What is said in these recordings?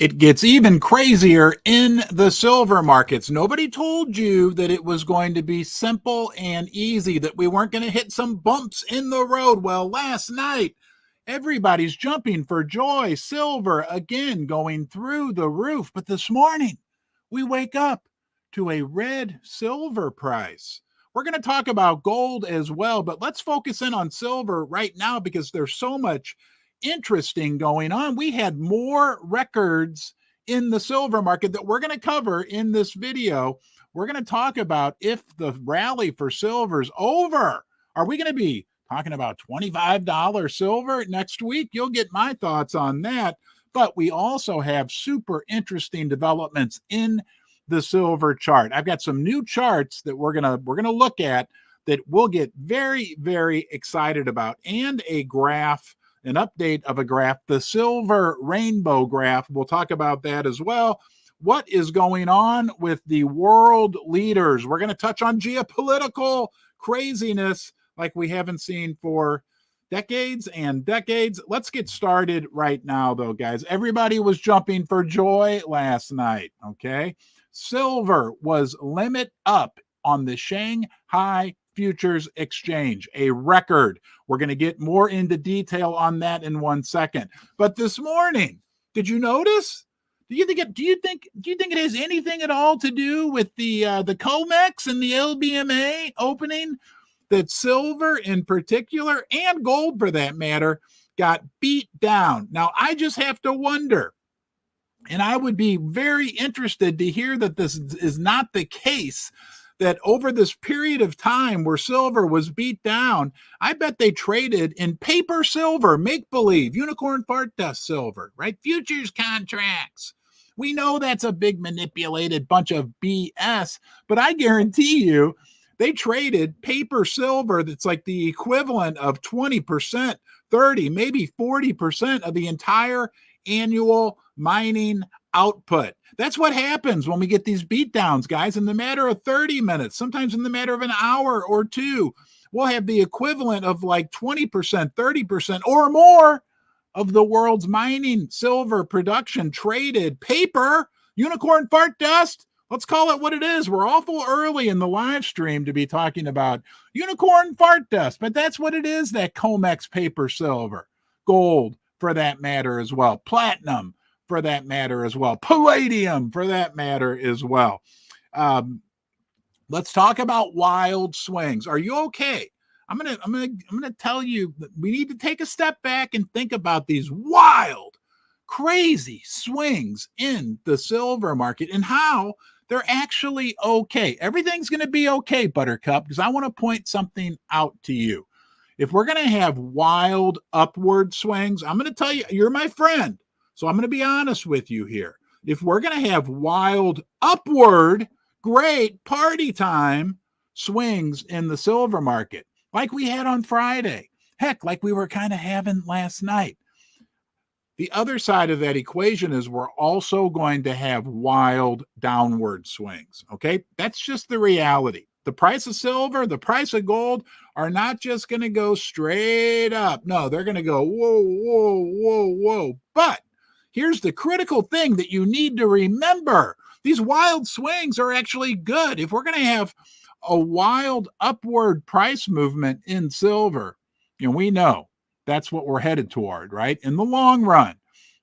It gets even crazier in the silver markets. Nobody told you that it was going to be simple and easy, that we weren't going to hit some bumps in the road. Well, last night, everybody's jumping for joy. Silver again going through the roof. But this morning, we wake up to a red silver price. We're going to talk about gold as well, but let's focus in on silver right now because there's so much interesting going on. We had more records in the silver market that we're going to cover in this video. We're going to talk about if the rally for silver is over. Are we going to be talking about $25 silver next week? You'll get my thoughts on that. But we also have super interesting developments in the silver chart. I've got some new charts that we're gonna look at that we'll get very, very excited about, and a graph, an update of a graph, the silver rainbow graph. We'll talk about that as well. What is going on with the world leaders? We're going to touch on geopolitical craziness like we haven't seen for decades and decades. Let's get started right now, though, guys. Everybody was jumping for joy last night, okay? Silver was limit up on the Shanghai Futures Exchange, a record. We're going to get more into detail on that in 1 second. But this morning, did you notice? Do you think it has anything at all to do with the COMEX and the LBMA opening? That silver in particular, and gold for that matter, got beat down. Now, I just have to wonder, and I would be very interested to hear that this is not the case, that over this period of time where silver was beat down, I bet they traded in paper silver, make-believe, unicorn fart dust silver, right? Futures contracts. We know that's a big manipulated bunch of BS, but I guarantee you they traded paper silver that's like the equivalent of 20%, 30, maybe 40% of the entire annual mining output. That's what happens when we get these beatdowns, guys. In the matter of 30 minutes, sometimes in the matter of an hour or two, we'll have the equivalent of like 20%, 30% or more of the world's mining silver production traded paper, unicorn fart dust. Let's call it what it is. We're awful early in the live stream to be talking about unicorn fart dust, but that's what it is, that COMEX paper silver, gold for that matter as well, platinum for that matter as well, palladium for that matter as well. Let's talk about wild swings. Are you okay? I'm gonna tell you that we need to take a step back and think about these wild, crazy swings in the silver market and how they're actually okay. Everything's going to be okay, Buttercup, because I want to point something out to you. If we're going to have wild upward swings, I'm going to tell you, you're my friend, so I'm going to be honest with you here. If we're going to have wild upward, great party time swings in the silver market, like we had on Friday, heck, like we were kind of having last night, the other side of that equation is we're also going to have wild downward swings, okay? That's just the reality. The price of silver, the price of gold are not just going to go straight up. No, they're going to go whoa, whoa, whoa, whoa. But here's the critical thing that you need to remember. These wild swings are actually good. If we're going to have a wild upward price movement in silver, we know that's what we're headed toward, right? In the long run,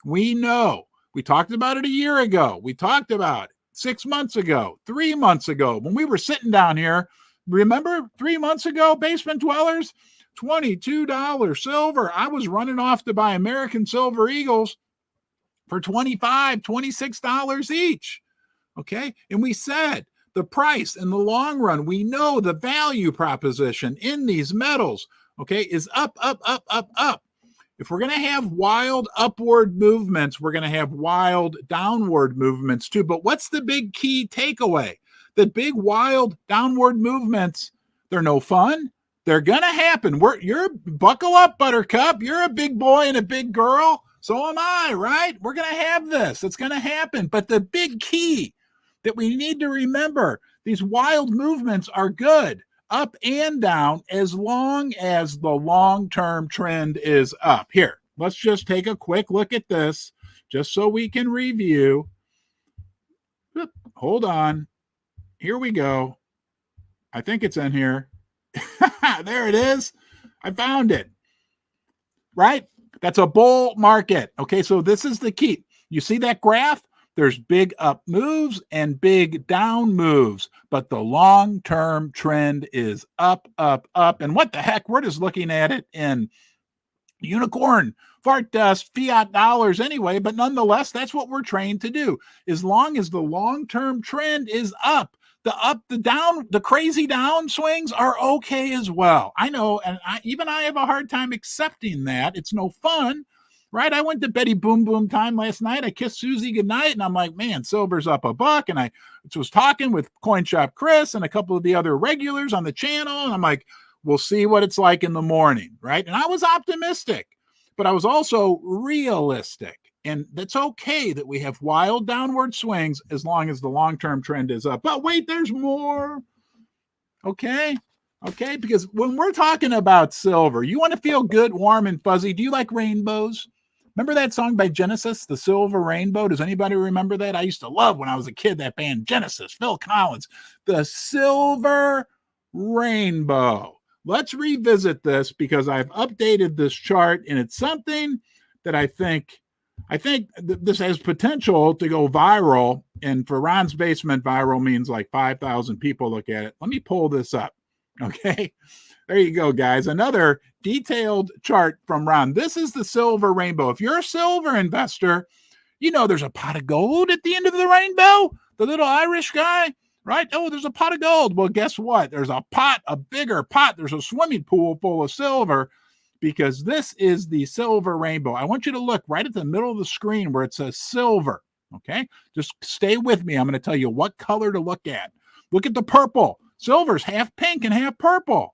we know. We talked about it a year ago. We talked about it 6 months ago, 3 months ago, when we were sitting down here. Remember 3 months ago, basement dwellers, $22 silver. I was running off to buy American Silver Eagles for $25, $26 each. Okay. And we said the price in the long run, we know the value proposition in these metals, okay, is up, up, up, up, up. If we're going to have wild upward movements, we're going to have wild downward movements too. But what's the big key takeaway? The big wild downward movements, they're no fun. They're going to happen. You're buckle up, Buttercup. You're a big boy and a big girl. So am I, right? We're going to have this. It's going to happen. But the big key that we need to remember, these wild movements are good, up and down, as long as the long-term trend is up. Here, let's just take a quick look at this just so we can review. Hold on. Here we go. I think it's in here. There it is. I found it. Right? That's a bull market. Okay, so this is the key. You see that graph? There's big up moves and big down moves, but the long-term trend is up, up, up. And what the heck? We're just looking at it in unicorn, fart dust, fiat dollars anyway, but nonetheless, that's what we're trained to do. As long as the long-term trend is up, the down, the crazy down swings are okay as well. I know, and I have a hard time accepting that. It's no fun, right? I went to Betty Boom Boom time last night. I kissed Susie goodnight, and I'm like, man, silver's up $1. And I was talking with Coin Shop Chris and a couple of the other regulars on the channel, and I'm like, we'll see what it's like in the morning, right? And I was optimistic, but I was also realistic. And that's okay that we have wild downward swings as long as the long-term trend is up. But wait, there's more. Okay? Okay? Because when we're talking about silver, you want to feel good, warm, and fuzzy. Do you like rainbows? Remember that song by Genesis, The Silver Rainbow? Does anybody remember that? I used to love when I was a kid, that band Genesis, Phil Collins. The Silver Rainbow. Let's revisit this because I've updated this chart, and it's something that I think this has potential to go viral. And for Ron's Basement, viral means like 5,000 people look at it. Let me pull this up. Okay. There you go, guys. Another detailed chart from Ron. This is the silver rainbow. If you're a silver investor, you know there's a pot of gold at the end of the rainbow. The little Irish guy, right? Oh, there's a pot of gold. Well, guess what? There's a pot, a bigger pot. There's a swimming pool full of silver, because this is the silver rainbow. I want you to look right at the middle of the screen where it says silver, okay? Just stay with me. I'm going to tell you what color to look at. Look at the purple. Silver's half pink and half purple.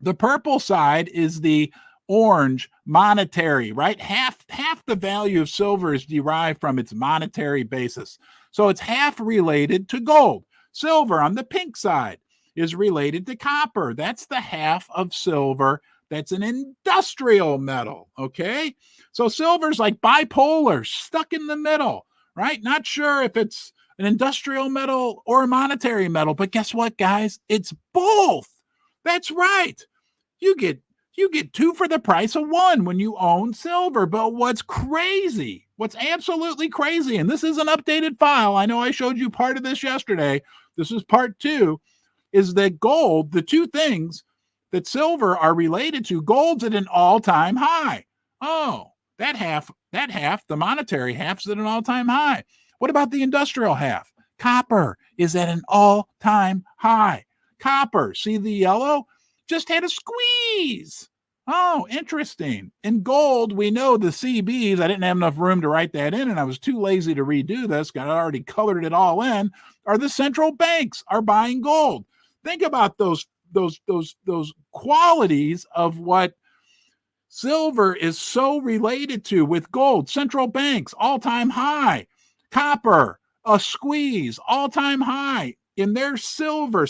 The purple side is the orange monetary, right? Half the value of silver is derived from its monetary basis. So it's half related to gold. Silver on the pink side is related to copper. That's the half of silver that's an industrial metal, okay? So silver's like bipolar, stuck in the middle, right? Not sure if it's an industrial metal or a monetary metal, but guess what, guys? It's both. That's right. You get two for the price of one when you own silver. But what's crazy, what's absolutely crazy, and this is an updated file. I know I showed you part of this yesterday. This is part 2, is that gold, the two things that silver are related to, gold's at an all-time high. Oh, that half, the monetary half's at an all-time high. What about the industrial half? Copper is at an all-time high. Copper, see the yellow? Just had a squeeze. Oh, interesting. In gold, we know the CBs, I didn't have enough room to write that in, and I was too lazy to redo this, I already colored it all in, are the central banks are buying gold. Think about those qualities of what silver is so related to with gold. Central banks, all-time high. Copper, a squeeze, all-time high. In their silver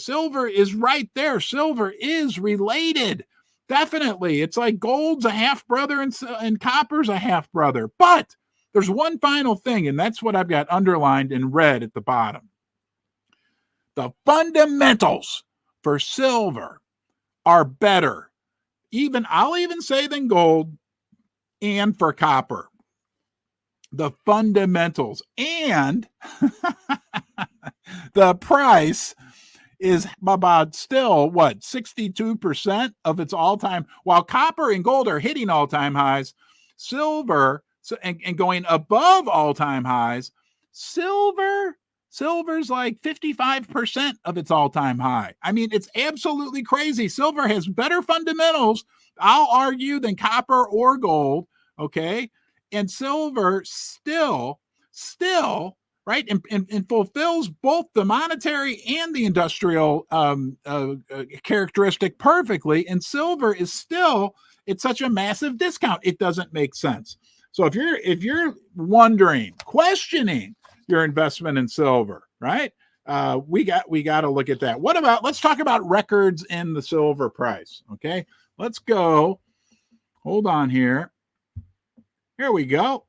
is right there. Silver is related. Definitely. It's like gold's a half brother and copper's a half brother. But there's one final thing, and that's what I've got underlined in red at the bottom. The fundamentals for silver are better, I'll even say, than gold and for copper. The fundamentals, and the price is about still 62% of its all-time, while copper and gold are hitting all-time highs. Silver and going above all-time highs. Silver's like 55% of its all-time high. I mean, it's absolutely crazy. Silver has better fundamentals, I'll argue, than copper or gold, okay? And silver still, right, and fulfills both the monetary and the industrial characteristic perfectly. And silver is still at such a massive discount, it doesn't make sense. So if you're wondering, questioning your investment in silver, right? We got to look at that. Let's talk about records in the silver price. Okay, let's go. Hold on here. Here we go.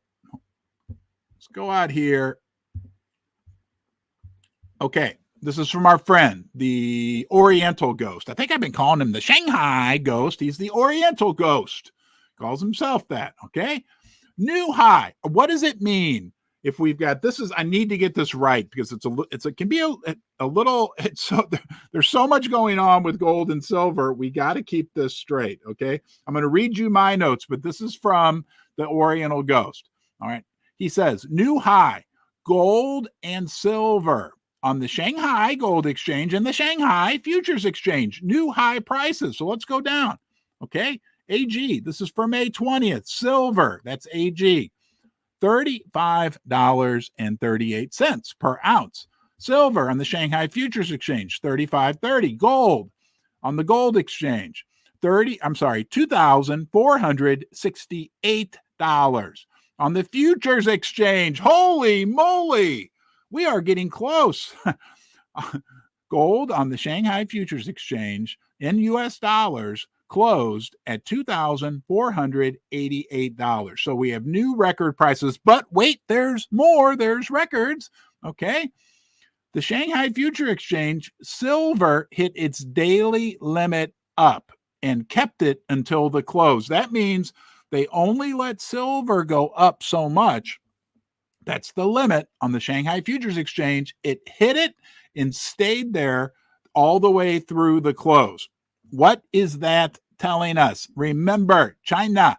Let's go out here. Okay, this is from our friend, the Oriental Ghost. I think I've been calling him the Shanghai Ghost. He's the Oriental Ghost. Calls himself that, okay? New high. What does it mean? If we've got this is I need to get this right because it can be a little there's so much going on with gold and silver. We got to keep this straight, okay? I'm going to read you my notes, but this is from the Oriental Ghost. All right. He says, new high, gold and silver on the Shanghai Gold Exchange and the Shanghai Futures Exchange. New high prices. So let's go down. Okay. AG, this is for May 20th. Silver, that's AG, $35.38 per ounce. Silver on the Shanghai Futures Exchange, $35.30. Gold on the Gold Exchange, $2,468. On the Futures Exchange, holy moly, we are getting close. Gold on the Shanghai Futures Exchange in US dollars closed at $2,488. So we have new record prices, but wait, there's more. There's records. Okay. The Shanghai Future Exchange, silver hit its daily limit up and kept it until the close. That means they only let silver go up so much. That's the limit on the Shanghai Futures Exchange. It hit it and stayed there all the way through the close. What is that telling us? Remember, China,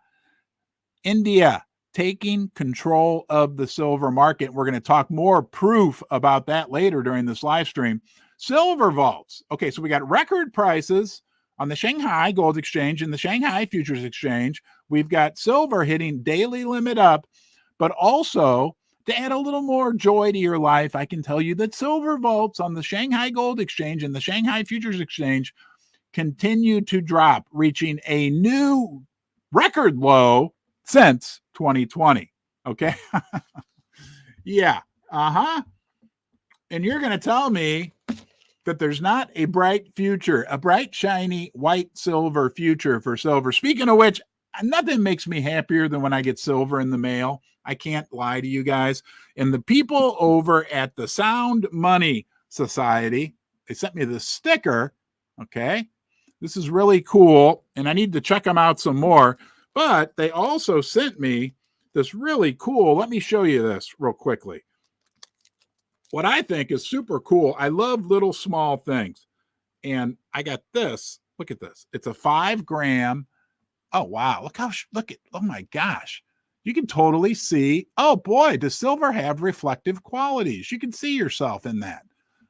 India taking control of the silver market. We're going to talk more proof about that later during this live stream. Silver vaults. Okay, so we got record prices on the Shanghai Gold Exchange and the Shanghai Futures Exchange. We've got silver hitting daily limit up, but also to add a little more joy to your life, I can tell you that silver vaults on the Shanghai Gold Exchange and the Shanghai Futures Exchange continue to drop, reaching a new record low since 2020. Okay. Yeah. And you're going to tell me that there's not a bright future, a bright, shiny, white silver future for silver. Speaking of which, nothing makes me happier than when I get silver in the mail. I can't lie to you guys. And the people over at the Sound Money Society, they sent me this sticker. Okay. This is really cool, and I need to check them out some more. But they also sent me this really cool. Let me show you this real quickly. What I think is super cool. I love little small things. And I got this. Look at this. It's a 5 gram. Oh, wow. Oh my gosh. You can totally see. Oh boy, does silver have reflective qualities? You can see yourself in that.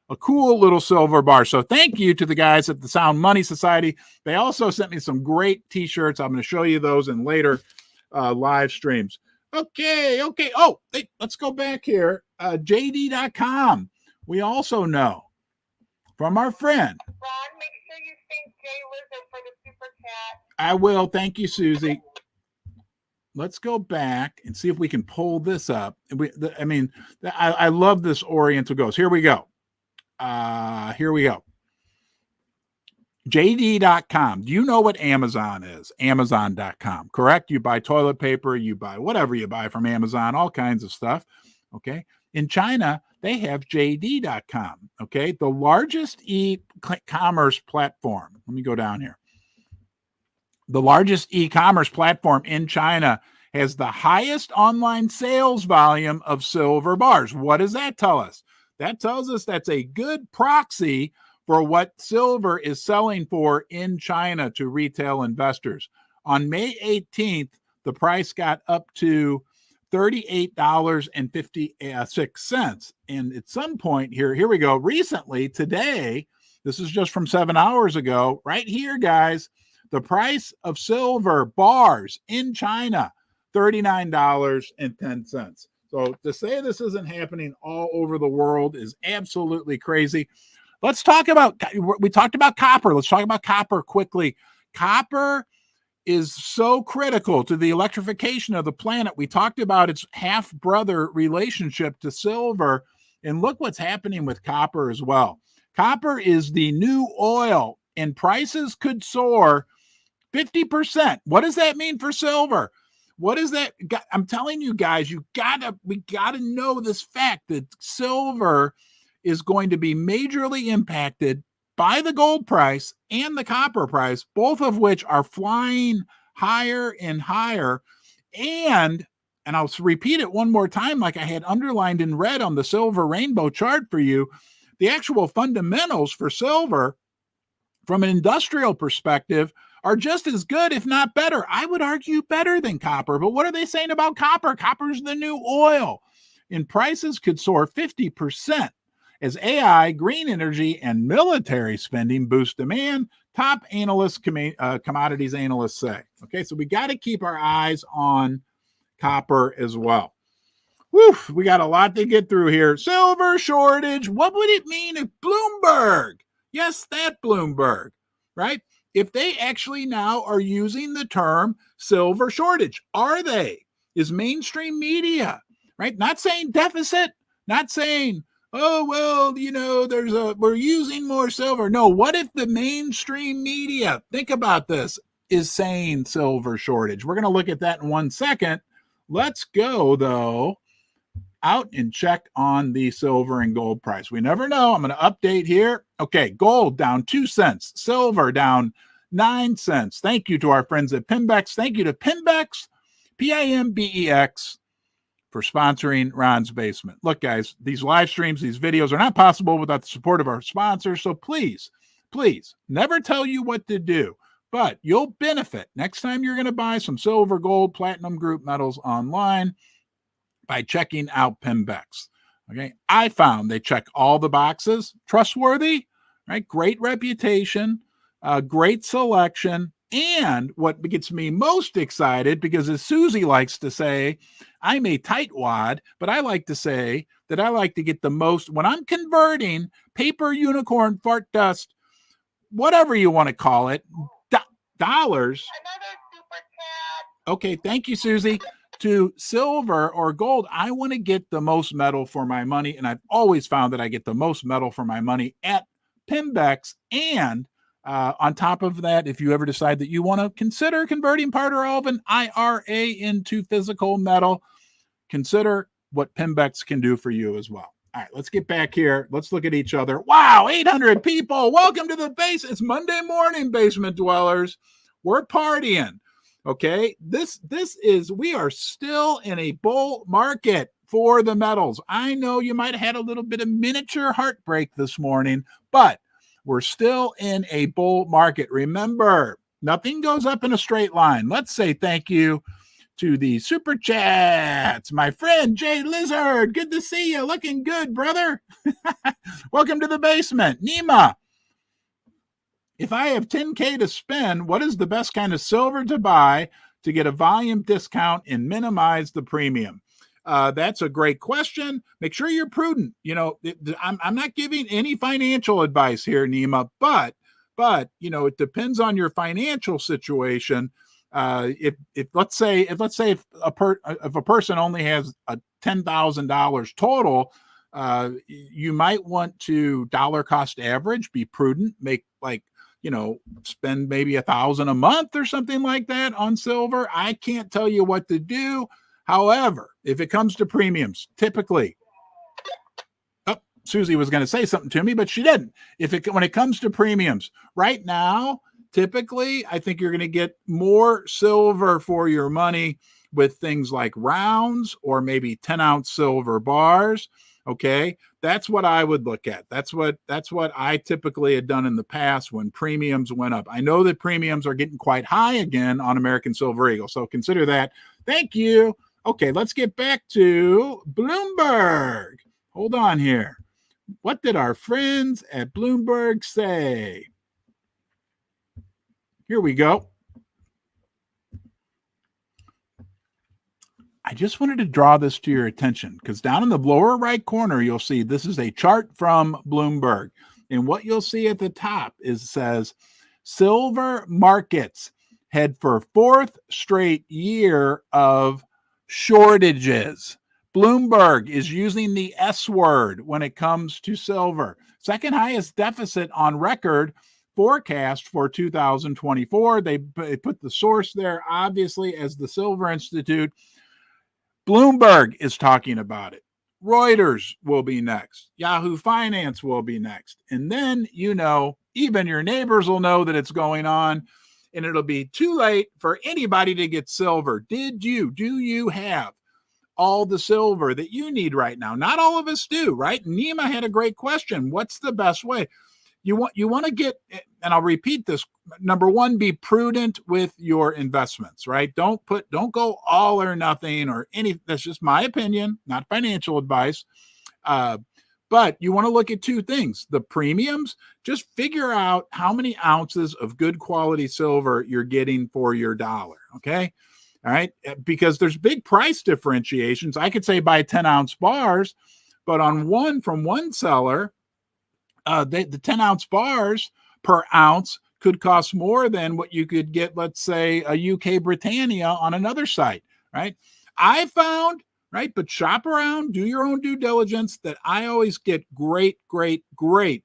A cool little silver bar. So thank you to the guys at the Sound Money Society. They also sent me some great t-shirts. I'm going to show you those in later live streams. Okay. Oh, let's go back here. JD.com. We also know from our friend. Ron, make sure you thank Jay Lizard for the super chat. I will. Thank you, Susie. Let's go back and see if we can pull this up. I love this Oriental Ghost. Here we go. JD.com. Do you know what Amazon is? Amazon.com, correct? You buy toilet paper, you buy whatever you buy from Amazon, all kinds of stuff. Okay. In China, they have JD.com. Okay. The largest e-commerce platform. Let me go down here. The largest e-commerce platform in China has the highest online sales volume of silver bars. What does that tell us? That tells us that's a good proxy for what silver is selling for in China to retail investors. On May 18th, the price got up to $38.56. And at some point here we go. Recently, today, this is just from 7 hours ago, right here, guys, the price of silver bars in China, $39.10. So to say this isn't happening all over the world is absolutely crazy. We talked about copper. Let's talk about copper quickly. Copper is so critical to the electrification of the planet. We talked about its half-brother relationship to silver, and look what's happening with copper as well. Copper is the new oil, and prices could soar 50%. What does that mean for silver? What is that? I'm telling you guys, we gotta know this fact that silver is going to be majorly impacted by the gold price and the copper price, both of which are flying higher and higher. And I'll repeat it one more time, like I had underlined in red on the silver rainbow chart for you. The actual fundamentals for silver from an industrial perspective are just as good, if not better. I would argue better than copper. But what are they saying about copper? Copper's the new oil. And prices could soar 50% as AI, green energy, and military spending boost demand. Top analysts, commodities analysts say. Okay, so we got to keep our eyes on copper as well. Whew, we got a lot to get through here. Silver shortage. What would it mean if Bloomberg, yes, that Bloomberg, right? If they actually now are using the term silver shortage, are they? Is mainstream media, right? Not saying deficit, not saying, oh, well, we're using more silver. No, what if the mainstream media, think about this, is saying silver shortage? We're going to look at that in 1 second. Let's go, though, out and check on the silver and gold price. We never know. I'm going to update here. Okay, gold down 2 cents, silver down 9 cents. Thank you to our friends at Pimbex. Thank you to Pimbex, Pimbex, for sponsoring Ron's Basement. Look, guys, these live streams, these videos are not possible without the support of our sponsors. So please, never tell you what to do, but you'll benefit next time you're going to buy some silver, gold, platinum group metals online by checking out Pimbex. Okay, I found they check all the boxes. Trustworthy, right? Great reputation, great selection, and what gets me most excited, because as Susie likes to say, I'm a tightwad, but I like to say that I like to get the most when I'm converting paper, unicorn, fart dust, whatever you want to call it, dollars. Another super chat. Okay, thank you, Susie. To silver or gold, I want to get the most metal for my money, and I've always found that I get the most metal for my money at Pimbex. And on top of that, if you ever decide that you want to consider converting part or all of an IRA into physical metal, consider what Pimbex can do for you as well. All right, let's get back here. Let's look at each other. Wow, 800 people. Welcome to the base. It's Monday morning, basement dwellers. We're partying. Okay, we are still in a bull market for the metals. I know you might have had a little bit of miniature heartbreak this morning, but we're still in a bull market. Remember, nothing goes up in a straight line. Let's say thank you to the super chats. My friend Jay Lizard, good to see you. Looking good, brother. Welcome to the basement. Nima, if I have 10K to spend, what is the best kind of silver to buy to get a volume discount and minimize the premium? That's a great question. Make sure you're prudent. I'm not giving any financial advice here, Nima, but it depends on your financial situation. If a person only has a $10,000 total, you might want to dollar cost average, be prudent, make spend maybe $1,000 a month or something like that on silver. I can't tell you what to do. However, if it comes to premiums, typically, Susie was going to say something to me, but she didn't. When it comes to premiums, right now, typically, I think you're going to get more silver for your money with things like rounds or maybe 10-ounce silver bars. Okay, that's what I would look at. That's what I typically had done in the past when premiums went up. I know that premiums are getting quite high again on American Silver Eagle, so consider that. Thank you. Okay, let's get back to Bloomberg. Hold on here. What did our friends at Bloomberg say? Here we go. I just wanted to draw this to your attention because down in the lower right corner, you'll see this is a chart from Bloomberg. And what you'll see at the top says silver markets head for fourth straight year of shortages. Bloomberg is using the S word when it comes to silver. Second highest deficit on record forecast for 2024. They put the source there, obviously, as the Silver Institute. Bloomberg is talking about it. Reuters will be next. Yahoo Finance will be next. And then, even your neighbors will know that it's going on, and it'll be too late for anybody to get silver. Do you have all the silver that you need right now? Not all of us do, right? Nima had a great question. What's the best way? You want to get, and I'll repeat this. Number one, be prudent with your investments, right? Don't go all or nothing or any. That's just my opinion, not financial advice. But you want to look at two things. The premiums, just figure out how many ounces of good quality silver you're getting for your dollar. Okay. All right. Because there's big price differentiations. I could say buy 10-ounce bars, but from one seller, the 10-ounce bars per ounce could cost more than what you could get, let's say, a UK Britannia on another site, right? I found, right, but shop around, do your own due diligence, that I always get great,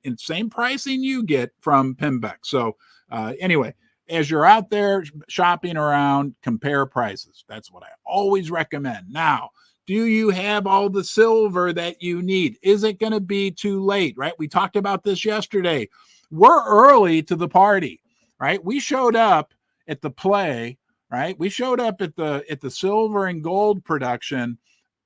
and same pricing you get from Pimbeck. So anyway, as you're out there shopping around, compare prices. That's what I always recommend. Now, do you have all the silver that you need? Is it going to be too late, right? We talked about this yesterday. We're early to the party, right? We showed up at the play, right? We showed up at the silver and gold production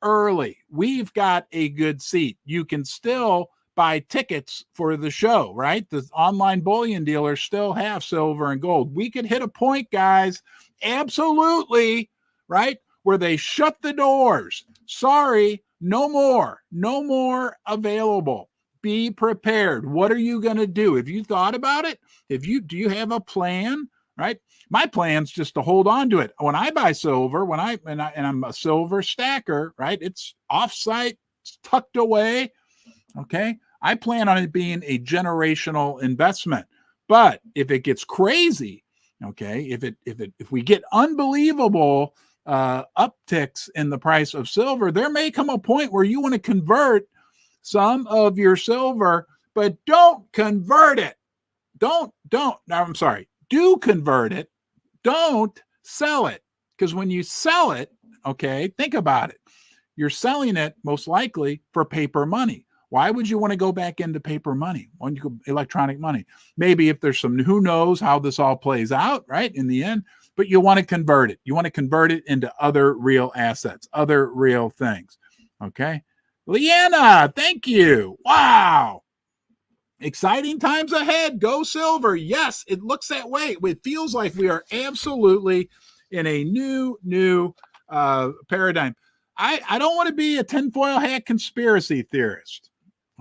early. We've got a good seat. You can still buy tickets for the show, right? The online bullion dealers still have silver and gold. We could hit a point, guys, absolutely, right, where they shut the doors. Sorry, no more available. Be prepared. What are you going to do? Have you thought about it? Do you have a plan? Right? My plan's just to hold on to it. When I buy silver, and I'm a silver stacker, right? It's offsite, it's tucked away. Okay. I plan on it being a generational investment. But if it gets crazy, okay, if we get unbelievable upticks in the price of silver, there may come a point where you want to convert some of your silver, but don't convert it. Do convert it. Don't sell it. Because when you sell it, okay, think about it. You're selling it most likely for paper money. Why would you want to go back into paper money when you go electronic money? Maybe if there's who knows how this all plays out, right, in the end, but you want to convert it. You want to convert it into other real assets, other real things. Okay. Leanna, thank you. Wow. Exciting times ahead. Go silver. Yes, it looks that way. It feels like we are absolutely in a new paradigm. I don't want to be a tinfoil hat conspiracy theorist.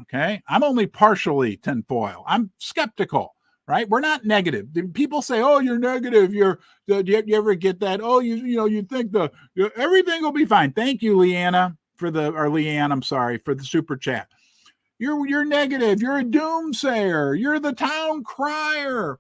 Okay. I'm only partially tinfoil. I'm skeptical, right? We're not negative. People say, oh, you're negative. Do you ever get that? Oh, you think everything will be fine. Thank you, Leanne, for the super chat. You're negative. You're a doomsayer. You're the town crier.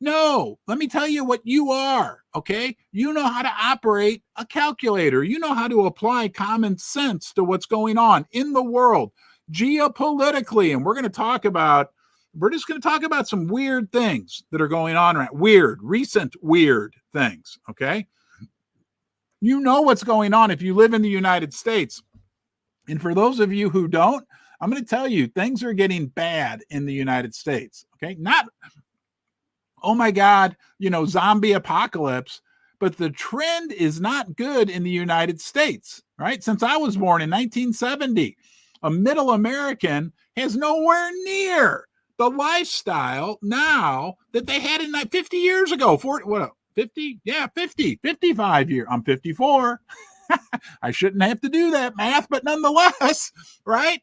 No, let me tell you what you are, okay? You know how to operate a calculator. You know how to apply common sense to what's going on in the world geopolitically. And we're just going to talk about some weird things that are going on, right? Recent weird things, okay? You know what's going on if you live in the United States. And for those of you who don't, I'm going to tell you, things are getting bad in the United States, okay? Not oh my God, zombie apocalypse. But the trend is not good in the United States, right? Since I was born in 1970, a middle American has nowhere near the lifestyle now that they had in 50 years ago. 50? Yeah, 55 years. I'm 54. I shouldn't have to do that math, but nonetheless, right?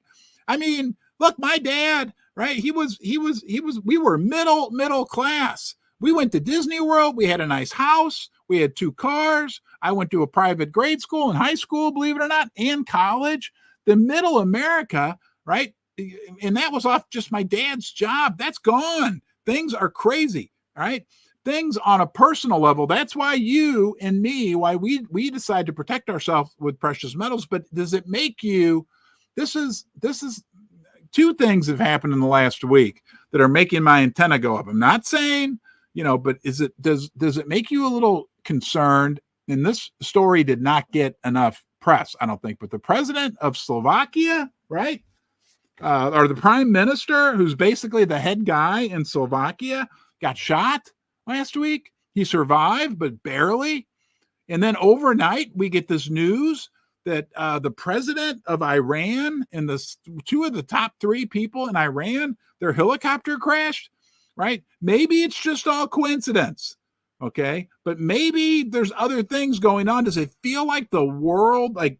I mean, look, my dad, right? We were middle class. We went to Disney World. We had a nice house. We had 2 cars. I went to a private grade school and high school, believe it or not, and college. The middle America, right? And that was off just my dad's job. That's gone. Things are crazy, right? Things on a personal level. That's why you and me, why we decide to protect ourselves with precious metals. But does it make you, this is 2 things have happened in the last week that are making my antenna go up. I'm not saying, but does it make you a little concerned? And this story did not get enough press, I don't think, but the president of Slovakia, right? Or the prime minister, who's basically the head guy in Slovakia, got shot last week. He survived, but barely. And then overnight, we get this news that the president of Iran and two of the top 3 people in Iran, their helicopter crashed, right? Maybe it's just all coincidence, okay? But maybe there's other things going on. Does it feel like the world, like,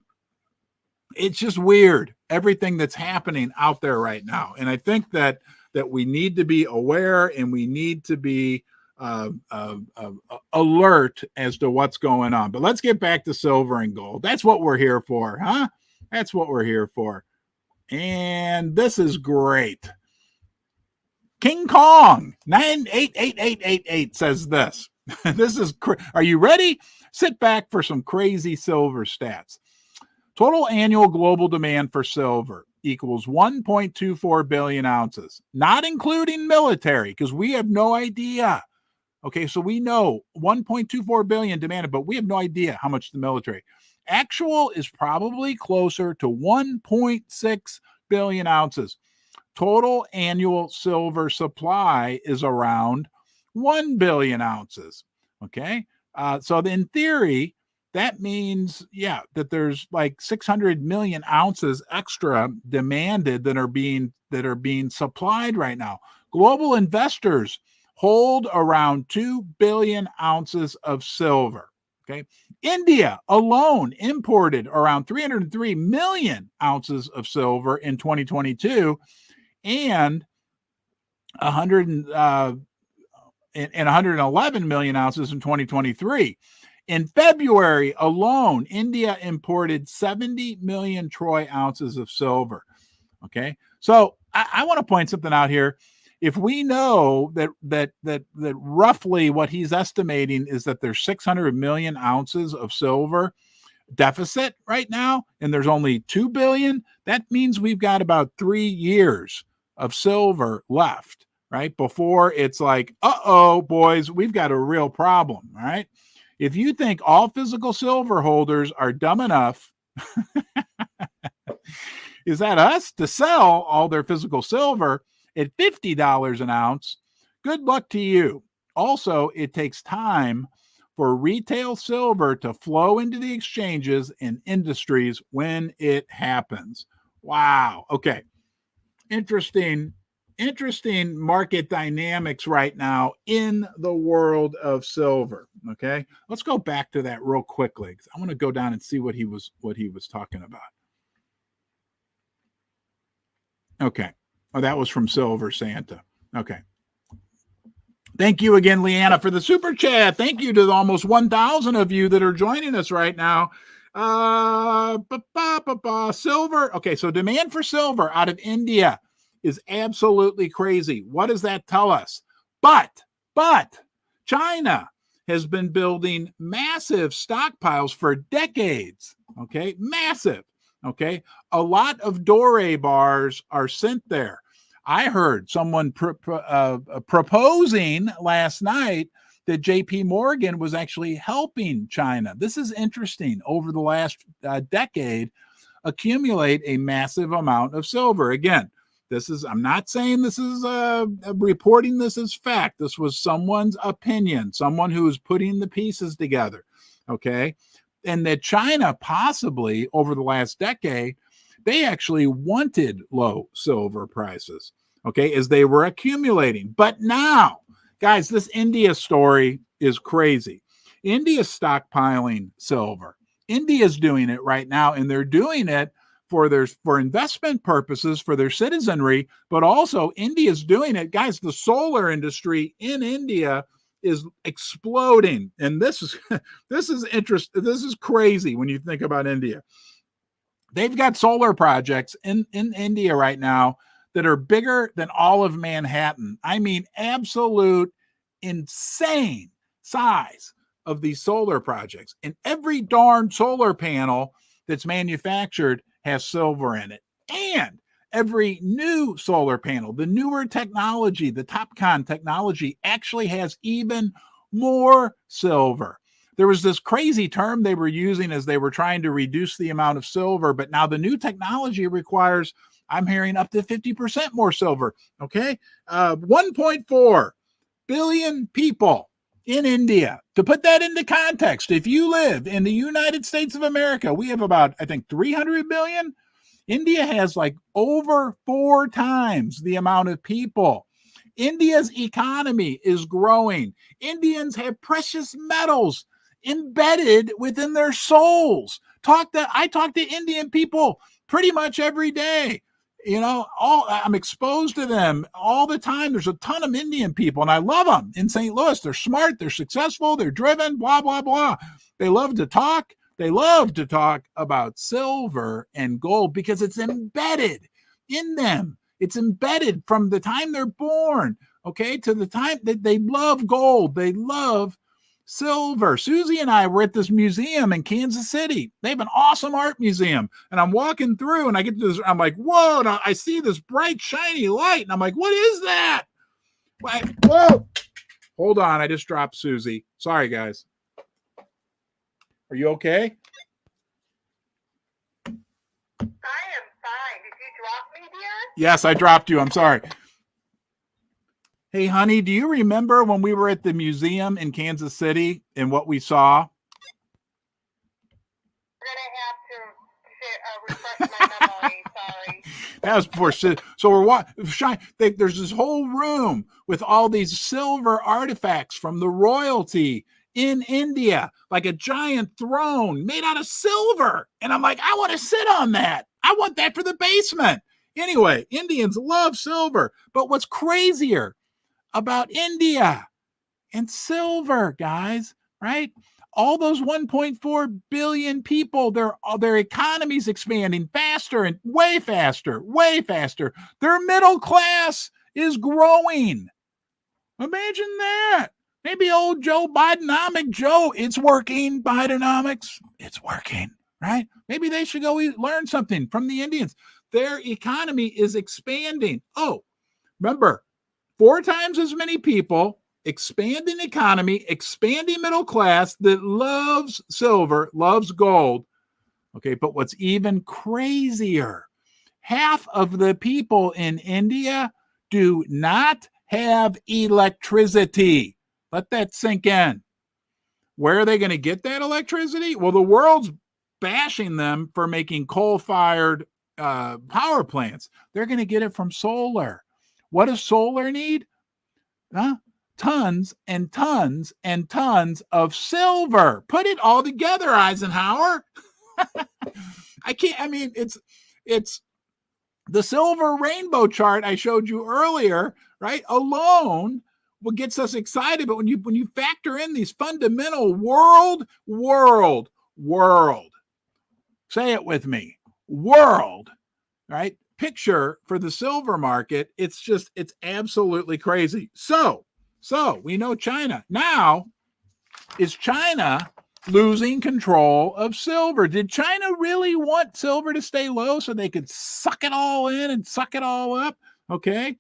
it's just weird, everything that's happening out there right now? And I think that we need to be aware, and we need to be alert as to what's going on. But let's get back to silver and gold. That's what we're here for, huh? That's what we're here for. And this is great. King Kong 988888 says this. This is are you ready? Sit back for some crazy silver stats. Total annual global demand for silver equals 1.24 billion ounces, not including military, because we have no idea. Okay, so we know 1.24 billion demanded, but we have no idea how much the military. Actual is probably closer to 1.6 billion ounces. Total annual silver supply is around 1 billion ounces. Okay, so in theory, that means, that there's like 600 million ounces extra demanded that are being supplied right now. Global investors hold around 2 billion ounces of silver. Okay. India alone imported around 303 million ounces of silver in 2022 and 111 million ounces in 2023. In February alone, India imported 70 million troy ounces of silver. Okay. So I want to point something out here. If we know that roughly what he's estimating is that there's 600 million ounces of silver deficit right now, and there's only 2 billion, that means we've got about 3 years of silver left, right? Before it's like, boys, we've got a real problem, all right? If you think all physical silver holders are dumb enough, is that us, to sell all their physical silver at $50 an ounce, good luck to you. Also, it takes time for retail silver to flow into the exchanges and industries when it happens. Wow. Okay. Interesting market dynamics right now in the world of silver. Okay. Let's go back to that real quickly, because I want to go down and see what he was talking about. Okay. Oh, that was from Silver Santa. Okay. Thank you again, Leanna, for the super chat. Thank you to the almost 1,000 of you that are joining us right now. Silver. Okay, so demand for silver out of India is absolutely crazy. What does that tell us? But China has been building massive stockpiles for decades. Okay, massive. Okay, a lot of doré bars are sent there. I heard someone proposing last night that JP Morgan was actually helping China. This is interesting. Over the last decade, accumulate a massive amount of silver. Again, I'm not saying this is reporting this as fact. This was someone's opinion, someone who was putting the pieces together. Okay. And that China possibly over the last decade, they actually wanted low silver prices, okay, as they were accumulating. But now, guys, this India story is crazy. India's stockpiling silver. India's doing it right now, and they're doing it for investment purposes for their citizenry, but also India's doing it. Guys, the solar industry in India is exploding. And this is interesting. This is crazy when you think about India. They've got solar projects in India right now that are bigger than all of Manhattan. I mean, absolute insane size of these solar projects. And every darn solar panel that's manufactured has silver in it. And every new solar panel, the newer technology, the TopCon technology, actually has even more silver. There was this crazy term they were using as they were trying to reduce the amount of silver, but now the new technology requires, I'm hearing, up to 50% more silver. Okay. 1.4 billion people in India. To put that into context, if you live in the United States of America, we have about, I think, 300 billion. India has like over 4 times the amount of people. India's economy is growing. Indians have precious metals embedded within their souls. I talk to Indian people pretty much every day. I'm exposed to them all the time. There's a ton of Indian people, and I love them in St. Louis. They're smart, they're successful, they're driven, blah, blah, blah. They love to talk. They love to talk about silver and gold because it's embedded in them. It's embedded from the time they're born, okay, to the time that they love gold. They love silver. Susie and I were at this museum in Kansas City. They have an awesome art museum. And I'm walking through and I get to this, I'm like, whoa, and I see this bright, shiny light. And I'm like, what is that? Whoa. Hold on. I just dropped Susie. Sorry, guys. Are you okay? I am fine. Did you drop me, dear? Yes, I dropped you. I'm sorry. Hey, honey, do you remember when we were at the museum in Kansas City and what we saw? We're going to have to refresh my memory. Sorry. That was before. So we're there's this whole room with all these silver artifacts from the royalty in India, like a giant throne made out of silver. And I'm like, I want to sit on that. I want that for the basement. Anyway, Indians love silver. But what's crazier about India and silver, guys, right? All those 1.4 billion people, their economy's expanding faster and way faster, way faster. Their middle class is growing. Imagine that. Maybe old Joe Bidenomic Joe, it's working, Bidenomics. It's working, right? Maybe they should go learn something from the Indians. Their economy is expanding. Oh, remember, 4 times as many people, expanding economy, expanding middle class that loves silver, loves gold. Okay, but what's even crazier, half of the people in India do not have electricity. Let that sink in. Where are they going to get that electricity? Well, the world's bashing them for making coal-fired power plants. They're going to get it from solar. What does solar need? Tons and tons and tons of silver. Put it all together, Eisenhower. It's the silver rainbow chart I showed you earlier, right? Alone what gets us excited. But when you factor in these fundamental world, say it with me, world, right? Picture for the silver market, it's absolutely crazy. So we know China. Now, is China losing control of silver? Did China really want silver to stay low so they could suck it all in and suck it all up? Okay.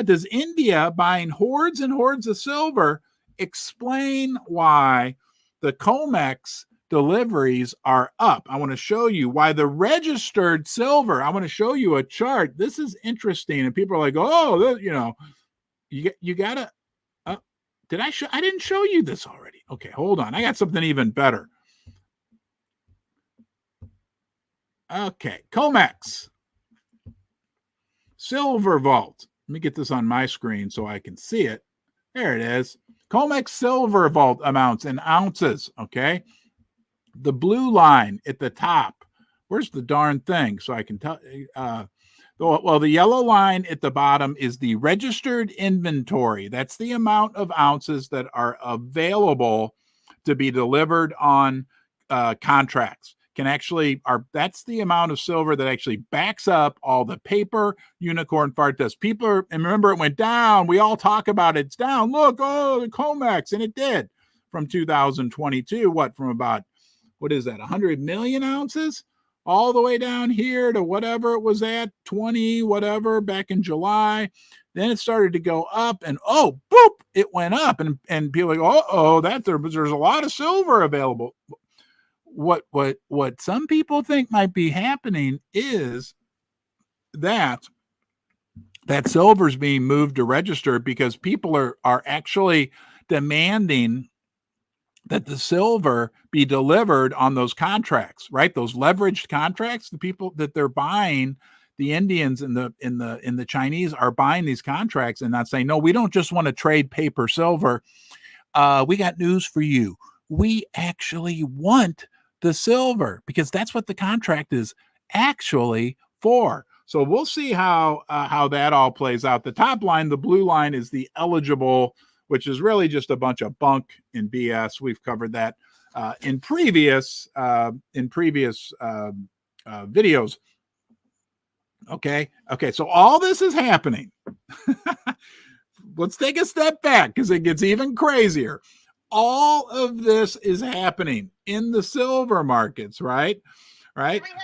Does India buying hordes and hordes of silver explain why the COMEX deliveries are up? I want to show you why the registered silver. I want to show you a chart. This is interesting, and people are like, "Oh, you gotta." I didn't show you this already. Okay, hold on. I got something even better. Okay, COMEX Silver Vault. Let me get this on my screen so I can see it. There it is. COMEX Silver Vault amounts in ounces. Okay. The blue line at the top. Where's the darn thing? So I can tell. Well, the yellow line at the bottom is the registered inventory. That's the amount of ounces that are available to be delivered on contracts. That's the amount of silver that actually backs up all the paper unicorn fart dust. And remember, it went down. We all talk about it. It's down. Look, the COMEX, and it did from 2022. From about, 100 million ounces? all the way down here to whatever it was at, 20, whatever, back in July. Then it started to go up, and oh, boop, it went up, and people are like, oh, there's a lot of silver available. What some people think might be happening is that silver is being moved to register because people are actually demanding that the silver be delivered on those contracts, right? Those leveraged contracts, the people that they're buying, the Indians and the Chinese are buying these contracts and not saying, no, we don't just want to trade paper silver. We got news for you. We actually want the silver because that's what the contract is actually for. So we'll see how that all plays out. The top line, the blue line, is the eligible, which is really just a bunch of bunk and BS. We've covered that in previous videos. Okay. So all this is happening. Let's take a step back because it gets even crazier. All of this is happening in the silver markets, right? 300 likes.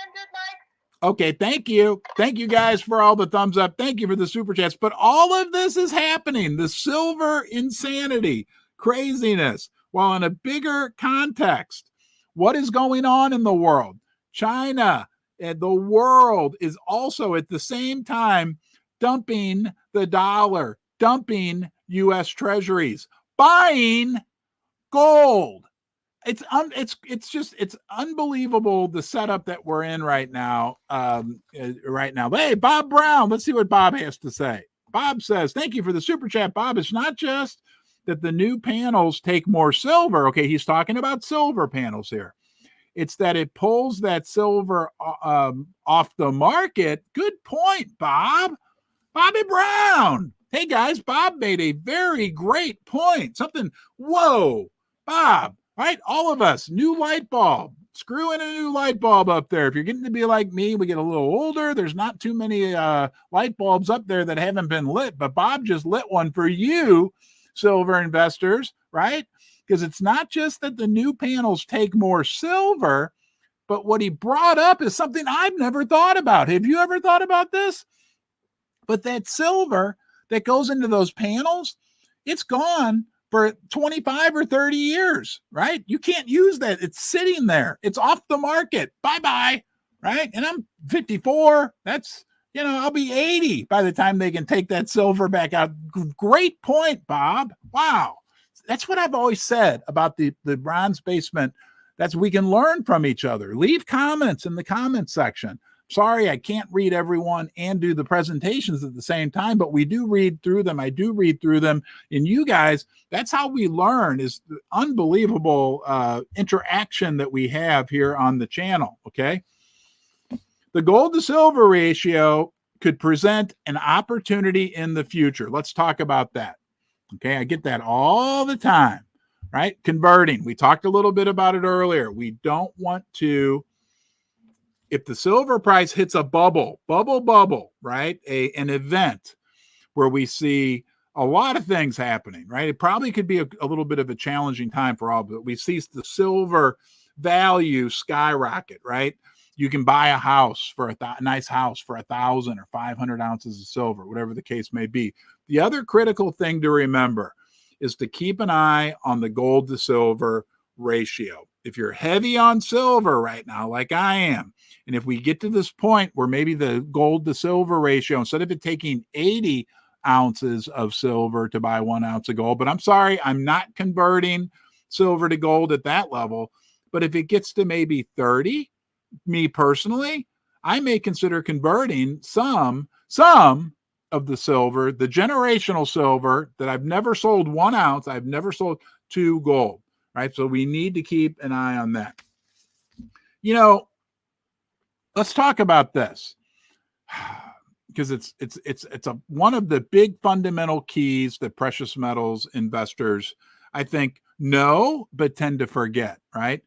Okay, thank you. Thank you guys for all the thumbs up. Thank you for the super chats. But all of this is happening. The silver insanity, craziness, while in a bigger context, what is going on in the world? China and the world is also at the same time dumping the dollar, dumping U.S. treasuries, buying gold. It's unbelievable the setup that we're in right now. Hey, Bob Brown, let's see what Bob has to say. Bob says, thank you for the super chat, Bob. It's not just that the new panels take more silver. Okay, he's talking about silver panels here. It's that it pulls that silver off the market. Good point, Bob. Bobby Brown. Hey, guys, Bob made a very great point. Whoa, Bob. Right, all of us, new light bulb. Screw in a new light bulb up there. If you're getting to be like me, we get a little older. There's not too many light bulbs up there that haven't been lit, but Bob just lit one for you, silver investors, right? Because it's not just that the new panels take more silver, but what he brought up is something I've never thought about. Have you ever thought about this? But that silver that goes into those panels, it's gone for 25 or 30 years, right? You can't use that. It's sitting there. It's off the market. Bye-bye, right? And I'm 54. That's, I'll be 80 by the time they can take that silver back out. Great point, Bob. Wow. That's what I've always said about the bronze basement. That's we can learn from each other. Leave comments in the comments section. Sorry, I can't read everyone and do the presentations at the same time, but we do read through them. I do read through them. And you guys, that's how we learn, is the unbelievable interaction that we have here on the channel, okay? The gold to silver ratio could present an opportunity in the future. Let's talk about that, okay? I get that all the time, right? Converting. We talked a little bit about it earlier. We don't want to... If the silver price hits a bubble, right? An event where we see a lot of things happening, right? It probably could be a little bit of a challenging time for all, but we see the silver value skyrocket, right? You can buy a house for a nice house for 1,000 or 500 ounces of silver, whatever the case may be. The other critical thing to remember is to keep an eye on the gold to silver ratio. If you're heavy on silver right now, like I am, and if we get to this point where maybe the gold to silver ratio, instead of it taking 80 ounces of silver to buy 1 ounce of gold, but I'm sorry, I'm not converting silver to gold at that level. But if it gets to maybe 30, me personally, I may consider converting some of the silver, the generational silver that I've never sold 1 ounce, I've never sold, to gold. Right. So we need to keep an eye on that. Let's talk about this because it's one of the big fundamental keys that precious metals investors, I think, know, but tend to forget. Right.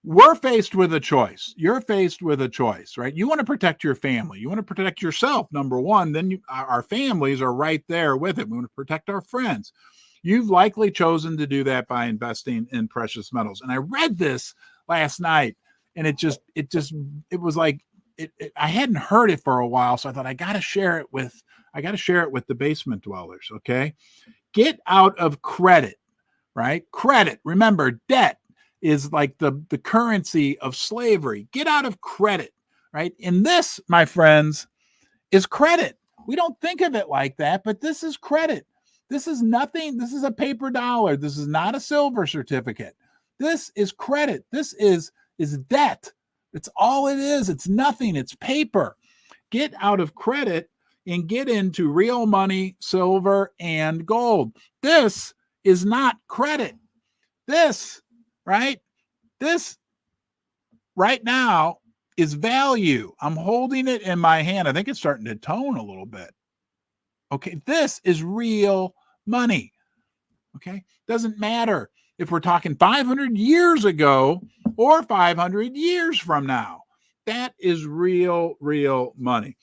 We're faced with a choice. You're faced with a choice, right? You want to protect your family. You want to protect yourself, number one. Then our families are right there with it. We want to protect our friends. You've likely chosen to do that by investing in precious metals. And I read this last night, And it was like, I hadn't heard it for a while. So I thought I got to share it with the basement dwellers. Okay. Get out of credit, right? Credit. Remember, debt is like the currency of slavery. Get out of credit, right? And this, my friends, is credit. We don't think of it like that, but this is credit. This is nothing. This is a paper dollar. This is not a silver certificate. This is credit. This is debt. It's all it is. It's nothing. It's paper. Get out of credit and get into real money, silver, and gold. This is not credit. This, right? This right now is value. I'm holding it in my hand. I think it's starting to tone a little bit. Okay, this is real money. Okay, doesn't matter if we're talking 500 years ago or 500 years from now. That is real money.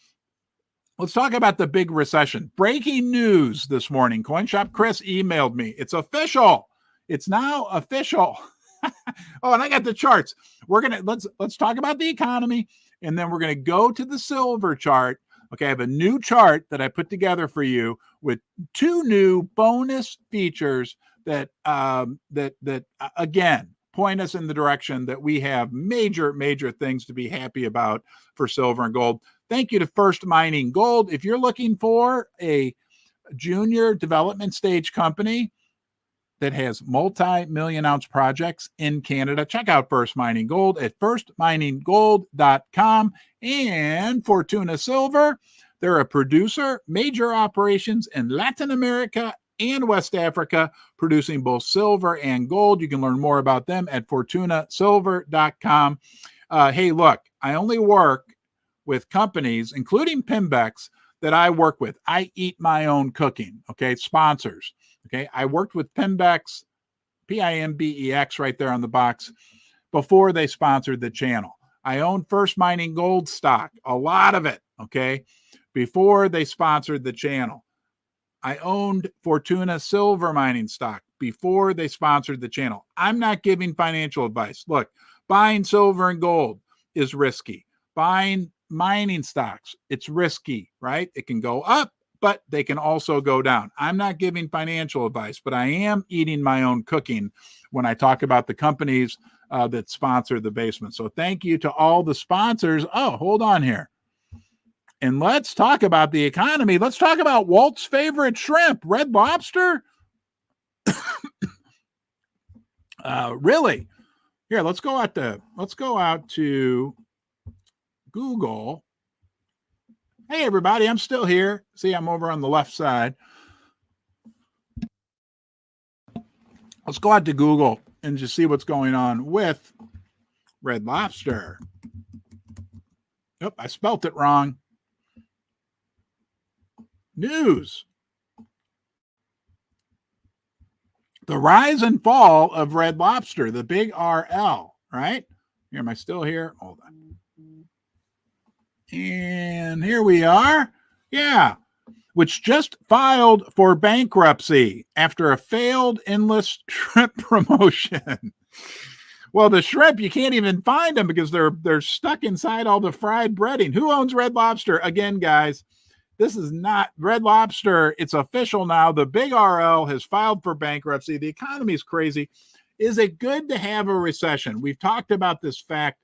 Let's talk about the big recession. Breaking news this morning. CoinShop Chris emailed me. It's official. It's now official. Oh, and I got the charts. Let's talk about the economy, and then we're gonna go to the silver chart. Okay, I have a new chart that I put together for you with 2 new bonus features that again point us in the direction that we have major things to be happy about for silver and gold. Thank you to First Mining Gold. If you're looking for a junior development stage company that has multi-million ounce projects in Canada, check out First Mining Gold at firstmininggold.com. And Fortuna Silver, they're a producer, major operations in Latin America and West Africa, producing both silver and gold. You can learn more about them at fortunasilver.com. Hey, look, I only work with companies, including Pimbex, that I work with. I eat my own cooking, okay? Sponsors, okay? I worked with Pimbex, Pimbex, right there on the box, before they sponsored the channel. I own First Mining Gold stock, a lot of it, okay, before they sponsored the channel. I owned Fortuna Silver Mining stock before they sponsored the channel. I'm not giving financial advice. Look, buying silver and gold is risky. Buying mining stocks, it's risky, right? It can go up, but they can also go down. I'm not giving financial advice, but I am eating my own cooking when I talk about the companies that sponsor the basement. So thank you to all the sponsors. Oh, hold on here. And let's talk about the economy. Let's talk about Walt's favorite shrimp, Red Lobster. Really? Here, let's go out to Google. Hey, everybody, I'm still here. See, I'm over on the left side. Let's go out to Google and just see what's going on with Red Lobster. Yep, I spelt it wrong. News. The rise and fall of Red Lobster, the big RL, right? Here, am I still here? Hold on. And here we are. Yeah. Which just filed for bankruptcy after a failed endless shrimp promotion. Well, the shrimp, you can't even find them because they're stuck inside all the fried breading. Who owns Red Lobster? Again, guys, this is not Red Lobster. It's official now. The big RL has filed for bankruptcy. The economy is crazy. Is it good to have a recession? We've talked about this fact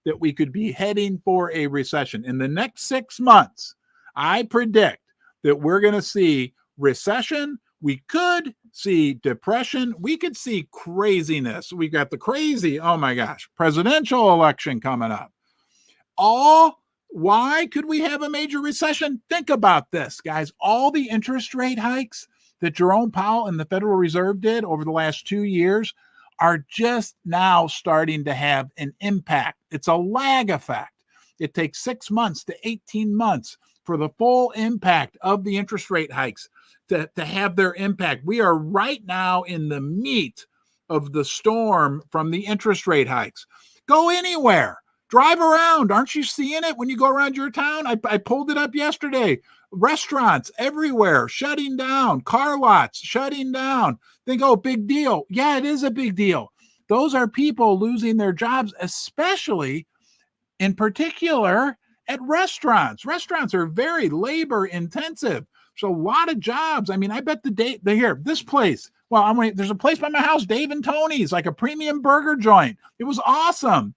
that we could be heading for a recession. In the next 6 months, I predict that we're going to see recession. We could see depression. We could see craziness. We got the crazy, oh my gosh, presidential election coming up. Why could we have a major recession? Think about this, guys. All the interest rate hikes that Jerome Powell and the Federal Reserve did over the last 2 years are just now starting to have an impact. It's a lag effect. It takes 6 months to 18 months for the full impact of the interest rate hikes to have their impact. We are right now in the meat of the storm from the interest rate hikes. Go anywhere. Drive around. Aren't you seeing it when you go around your town? I pulled it up yesterday. Restaurants everywhere shutting down. Car lots shutting down. Think, oh, big deal. Yeah, it is a big deal. Those are people losing their jobs, especially in particular at restaurants. Restaurants are very labor intensive. So a lot of jobs. I mean, I bet this place. Well, there's a place by my house, Dave and Tony's, like a premium burger joint. It was awesome.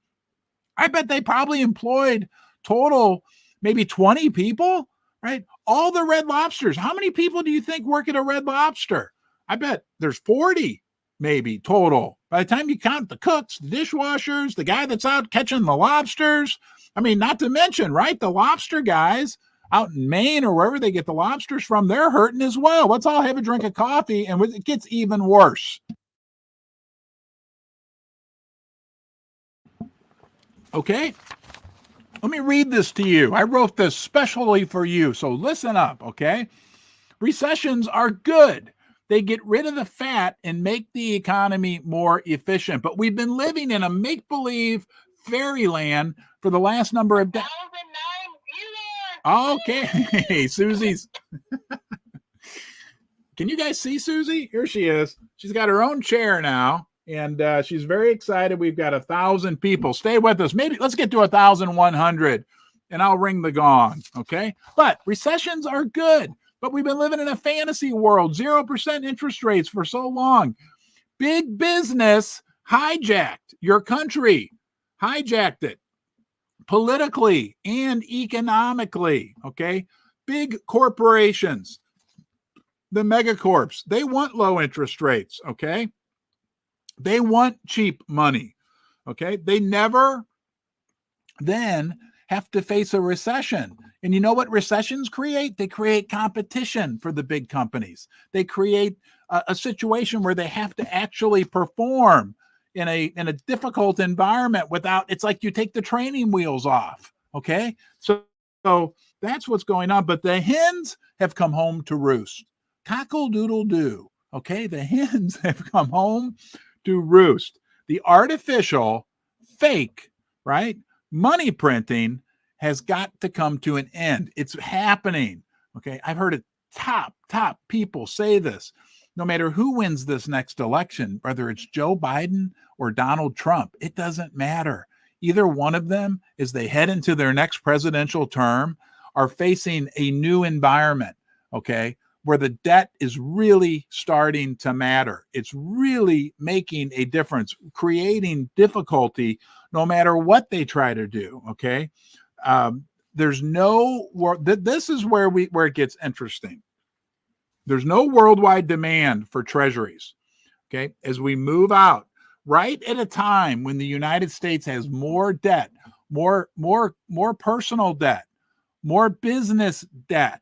I bet they probably employed total maybe 20 people, right? All the Red Lobsters. How many people do you think work at a Red Lobster? I bet there's 40 maybe total. By the time you count the cooks, the dishwashers, the guy that's out catching the lobsters. I mean, not to mention, right, the lobster guys out in Maine or wherever they get the lobsters from, they're hurting as well. Let's all have a drink of coffee, and it gets even worse. Okay? Let me read this to you. I wrote this specially for you, so listen up, okay? Recessions are good. They get rid of the fat and make the economy more efficient. But we've been living in a make-believe fairyland for the last number of decades. Okay, Susie's. Can you guys see Susie? Here she is. She's got her own chair now, and she's very excited. We've got 1,000 people. Stay with us. Maybe let's get to 1,100, and I'll ring the gong, okay? But recessions are good. But we've been living in a fantasy world, 0% interest rates for so long. Big business hijacked your country, hijacked it politically and economically, okay? Big corporations, the megacorps, they want low interest rates, okay? They want cheap money, okay? They never then have to face a recession. And you know what recessions create? They create competition for the big companies. They create a situation where they have to actually perform in a difficult environment without, it's like you take the training wheels off. Okay. So that's what's going on. But the hens have come home to roost. Cockle-doodle-doo. Okay. The hens have come home to roost. The artificial, fake, right, money printing has got to come to an end. It's happening. Okay. I've heard it top people say this. No matter who wins this next election, whether it's Joe Biden or Donald Trump, it doesn't matter. Either one of them, as they head into their next presidential term, are facing a new environment, okay, where the debt is really starting to matter. It's really making a difference, creating difficulty no matter what they try to do, okay? There's no, this is where it gets interesting. There's no worldwide demand for treasuries, okay? As we move out, right at a time when the United States has more debt, more personal debt, more business debt,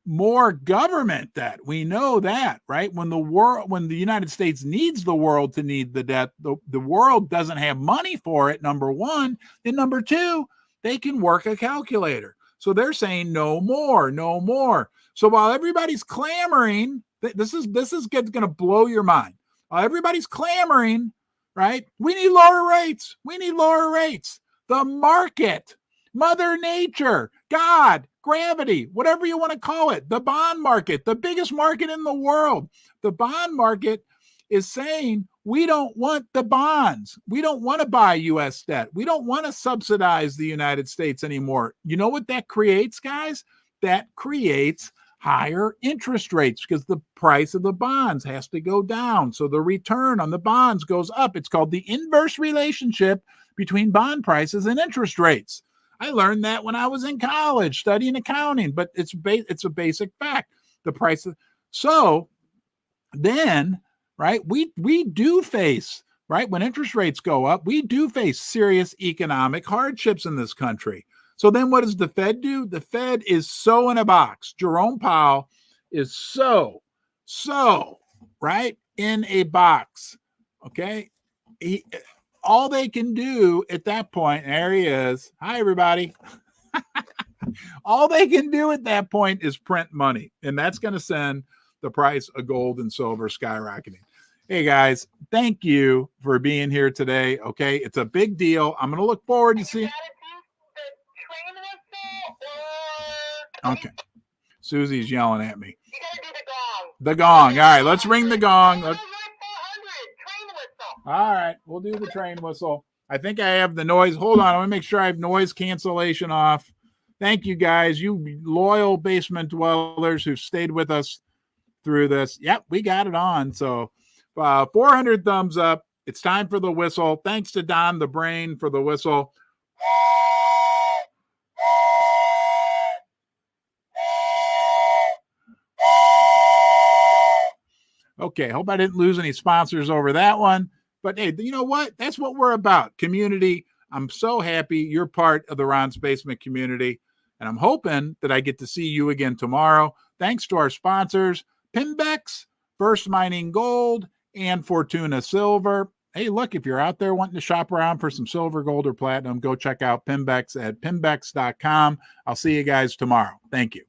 more government debt. We know that, right? When the United States needs the world to need the debt, the world doesn't have money for it, number one. And number two, they can work a calculator. So they're saying no more, no more. So while everybody's clamoring, this is going to blow your mind. While everybody's clamoring, right? We need lower rates. We need lower rates. The market, Mother Nature, God, gravity, whatever you want to call it, the bond market, the biggest market in the world. The bond market is saying we don't want the bonds. We don't want to buy U.S. debt. We don't want to subsidize the United States anymore. You know what that creates, guys? That creates higher interest rates because the price of the bonds has to go down. So the return on the bonds goes up. It's called the inverse relationship between bond prices and interest rates. I learned that when I was in college studying accounting, but it's a basic fact. The price of, so then, right, we do face, right, when interest rates go up, we do face serious economic hardships in this country. So then what does the Fed do? The Fed is so in a box. Jerome Powell is so, right, in a box, okay? All they can do at that point, there he is. Hi, everybody. All they can do at that point is print money, and that's going to send the price of gold and silver skyrocketing. Hey, guys, thank you for being here today, okay? It's a big deal. I'm going to look forward to seeing... Okay. Susie's yelling at me. You gotta do the gong. The gong. All right, let's ring the gong. All right, we'll do the train whistle. I think I have the noise. Hold on, I want to make sure I have noise cancellation off. Thank you guys, you loyal basement dwellers who stayed with us through this. Yep, we got it on. So 400 thumbs up. It's time for the whistle. Thanks to Don the Brain for the whistle. Okay, hope I didn't lose any sponsors over that one. But hey, you know what? That's what we're about. Community. I'm so happy you're part of the Ron's Basement community. And I'm hoping that I get to see you again tomorrow. Thanks to our sponsors, Pimbex, First Mining Gold, and Fortuna Silver. Hey, look, if you're out there wanting to shop around for some silver, gold, or platinum, go check out Pimbex at pimbex.com. I'll see you guys tomorrow. Thank you.